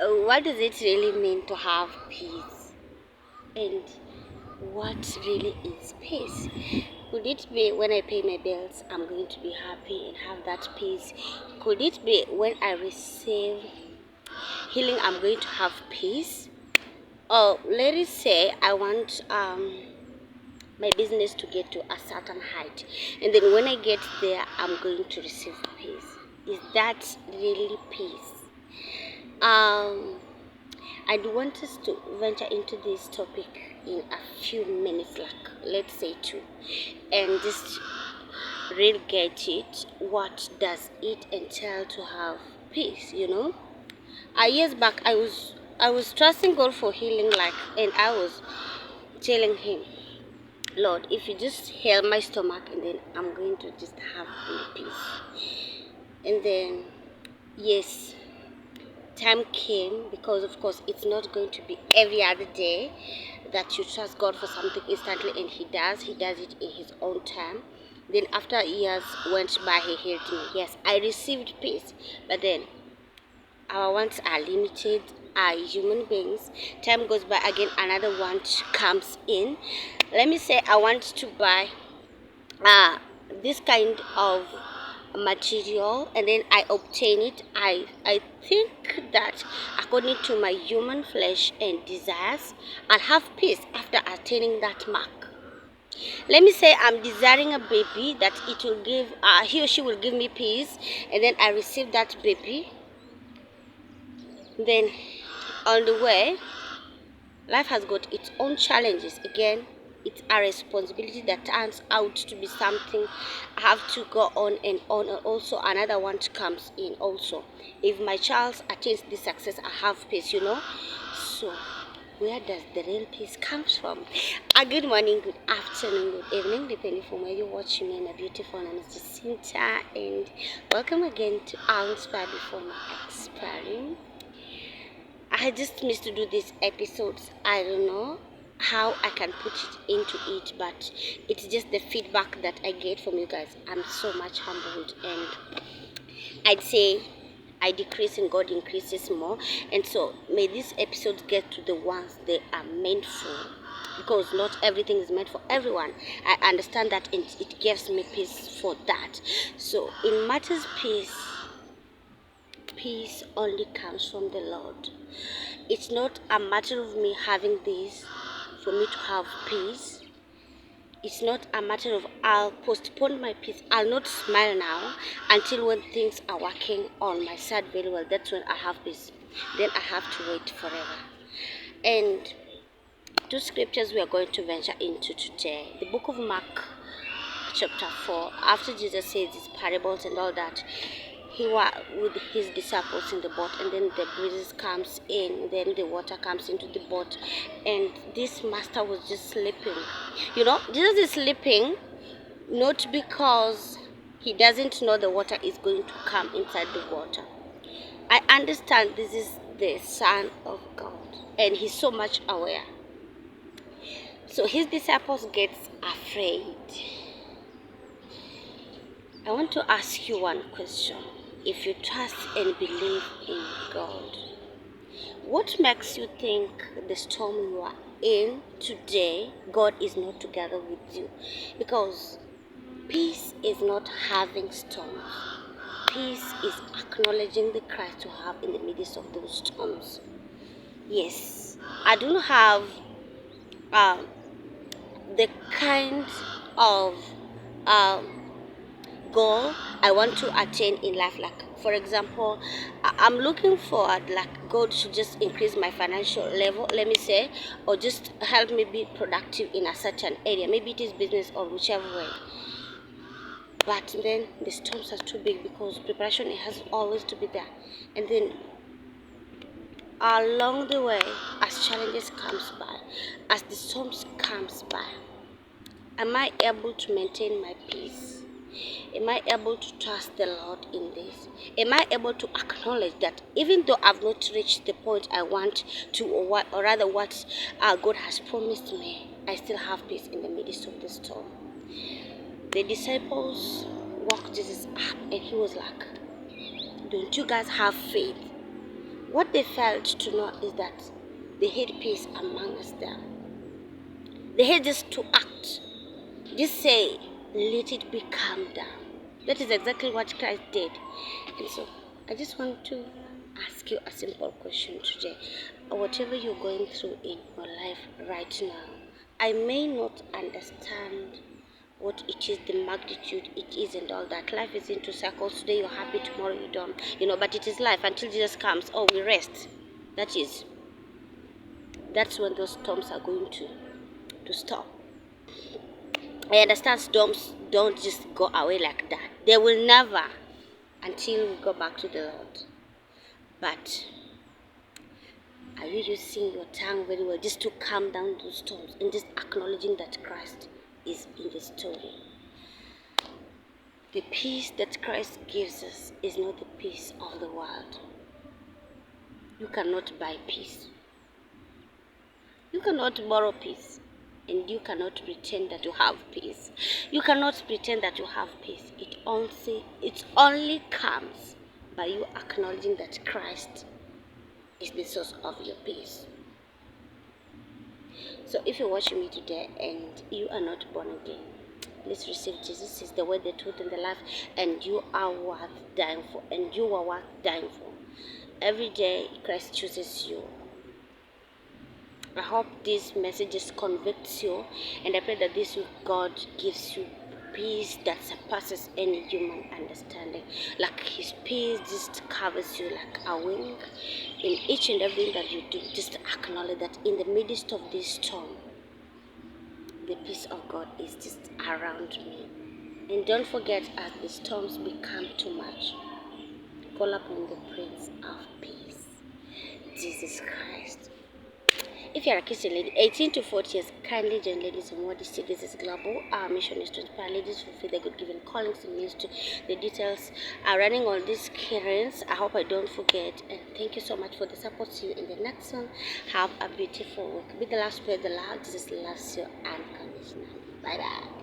what does it really mean to have peace? And what really is peace? Could it be when I pay my bills, I'm going to be happy and have that peace? Could it be when I receive healing, I'm going to have peace? Or let us say I want my business to get to a certain height, and then when I get there, I'm going to receive peace. Is that really peace? Um, I'd want us to venture into this topic in a few minutes, like let's say two, and just really get it. What does it entail to have peace? Years back, I was trusting God for healing, and I was telling Him, Lord, if you just heal my stomach, and then I'm going to just have peace. And then, yes, time came, because of course it's not going to be every other day that you trust God for something instantly, and He does it in His own time. Then after years went by, He healed me. Yes, I received peace, but then our wants are limited, are human beings. Time goes by again, another want comes in. Let me say I want to buy this kind of material, and then I obtain it. I think that according to my human flesh and desires, I'll have peace after attaining that mark. Let me say I'm desiring a baby that it will give he or she will give me peace, and then I receive that baby. Then on the way, life has got its own challenges. Again, it's a responsibility that turns out to be something I have to go on and on, and also another one comes in also. If my child attains this success, I have peace. So where does the real peace comes from? Good morning, good afternoon, good evening, depending from where you're watching me. My beautiful name is Jacinta, and welcome again to I'll Inspire Before My Expiring. I just missed to do these episodes. I don't know how I can put it into it, but it's just the feedback that I get from you guys. I'm so much humbled, and I'd say I decrease and God increases more. And so may these episodes get to the ones they are meant for, because not everything is meant for everyone. I understand that, and it gives me peace for that. So in matters peace only comes from the Lord. It's not a matter of me having this for me to have peace. It's not a matter of I'll postpone my peace. I'll not smile now until when things are working on my side very well. That's when I have peace. Then I have to wait forever. And two scriptures we are going to venture into today. The book of Mark, chapter 4. After Jesus says his parables and all that, he was with his disciples in the boat, and then the breeze comes in, then the water comes into the boat, and this master was just sleeping. Jesus is sleeping not because he doesn't know the water is going to come inside the water. I understand this is the Son of God, and he's so much aware. So his disciples get afraid. I want to ask you one question. If you trust and believe in God, what makes you think the storm you are in today, God is not together with you? Because peace is not having storms. Peace is acknowledging the Christ you have in the midst of those storms. Yes, I don't have the kind of goal I want to attain in life. Like, for example, I'm looking forward, like, God should just increase my financial level, let me say, or just help me be productive in a certain area. Maybe it is business or whichever way. But then the storms are too big, because preparation has always to be there. And then along the way, as challenges comes by, as the storms comes by, am I able to maintain my peace? Am I able to trust the Lord in this? Am I able to acknowledge that even though I've not reached the point I want to, or rather what God has promised me, I still have peace in the midst of the storm? The disciples walked Jesus up, and he was like, don't you guys have faith? What they failed to know is that they had peace amongst them. They had just to act. Just say, let it be calmed down. That is exactly what Christ did. And so I just want to ask you a simple question today. Whatever you're going through in your life right now, I may not understand what it is, the magnitude it is, and all that. Life is into cycles. Today you're happy, tomorrow you don't. But it is life until Jesus comes. Oh, we rest. That's when those storms are going to stop. I understand storms don't just go away like that. They will never until we go back to the Lord. But are you using your tongue very well just to calm down those storms and just acknowledging that Christ is in the story? The peace that Christ gives us is not the peace of the world. You cannot buy peace. You cannot borrow peace. And you cannot pretend that you have peace. You cannot pretend that you have peace. It only comes by you acknowledging that Christ is the source of your peace. So if you're watching me today and you are not born again, please receive Jesus. He's the way, the truth, and the life, and you are worth dying for, and you are worth dying for. Every day Christ chooses you. I hope these messages convicts you, and I pray that this week God gives you peace that surpasses any human understanding. Like His peace just covers you like a wing. In each and everything that you do, just acknowledge that in the midst of this storm, the peace of God is just around me. And don't forget, as the storms become too much, call upon the Prince of Peace, Jesus Christ. If you are a Christian lady, 18 to 40 years, kindly join Ladies in What This is global. Our mission is to inspire ladies to fulfill their God-given callings and ministry. The details are running on these screens. I hope I don't forget. And thank you so much for the support. See you in the next one. Have a beautiful week. Be the last, spread the love. Jesus loves you unconditionally. Bye-bye.